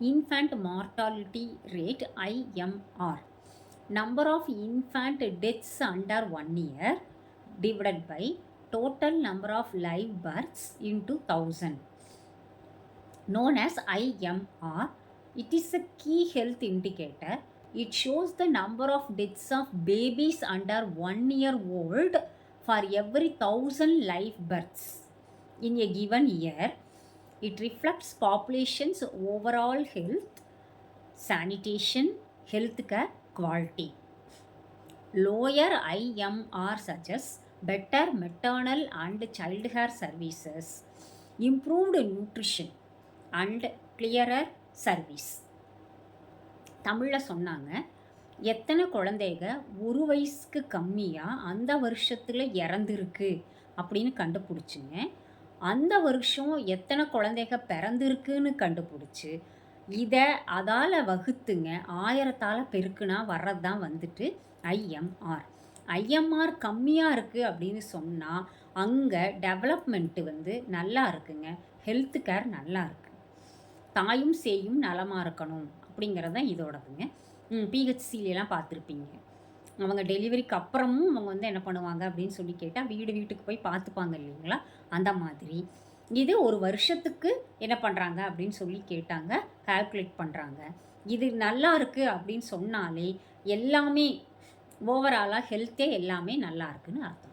infant mortality rate IMR, number of infant deaths under 1 year divided by total number of live births into 1000, known as IMR. It is a key health indicator. It shows the number of deaths of babies under 1 year old for every 1000 live births in a given year. It reflects population's overall health, sanitation, healthcare quality. Lower IMR suggests better maternal and child care services, improved nutrition and clearer service. தமிழில் சொன்னாங்க, எத்தனை குழந்தைங்க ஒரு வயசுக்கு கம்மியாக அந்த வருஷத்தில் இறந்துருக்கு அப்படின்னு கண்டுபிடிச்சிங்க. அந்த வருஷம் எத்தனை குழந்தைங்க பிறந்திருக்குன்னு கண்டுபிடிச்சி இதை அதால் வகுத்துங்க 1000ஆல் பெருக்குனா வர்றது தான் வந்துட்டு ஐஎம்ஆர். ஐஎம்ஆர் கம்மியாக இருக்குது அப்படின்னு சொன்னால் அங்கே டெவலப்மெண்ட்டு வந்து நல்லா இருக்குங்க, ஹெல்த் கேர் நல்லா இருக்குது, தாயும் சேயும் நலமாக இருக்கணும் அப்படிங்கிறது தான் இதோடதுங்க. பிஹெச்சிலாம் பார்த்துருப்பீங்க, அவங்க டெலிவரிக்கு அப்புறமும் அவங்க வந்து என்ன பண்ணுவாங்க அப்படின்னு சொல்லி கேட்டால் வீட்டுக்கு போய் பார்த்துப்பாங்க இல்லைங்களா. அந்த மாதிரி இது ஒரு வருஷத்துக்கு என்ன பண்ணுறாங்க அப்படின்னு சொல்லி கேட்டாங்க, கால்குலேட் பண்ணுறாங்க. இது நல்லா இருக்குது அப்படின்னு சொன்னாலே எல்லாமே ஓவராலாக ஹெல்த்தே எல்லாமே நல்லா இருக்குன்னு அர்த்தம்.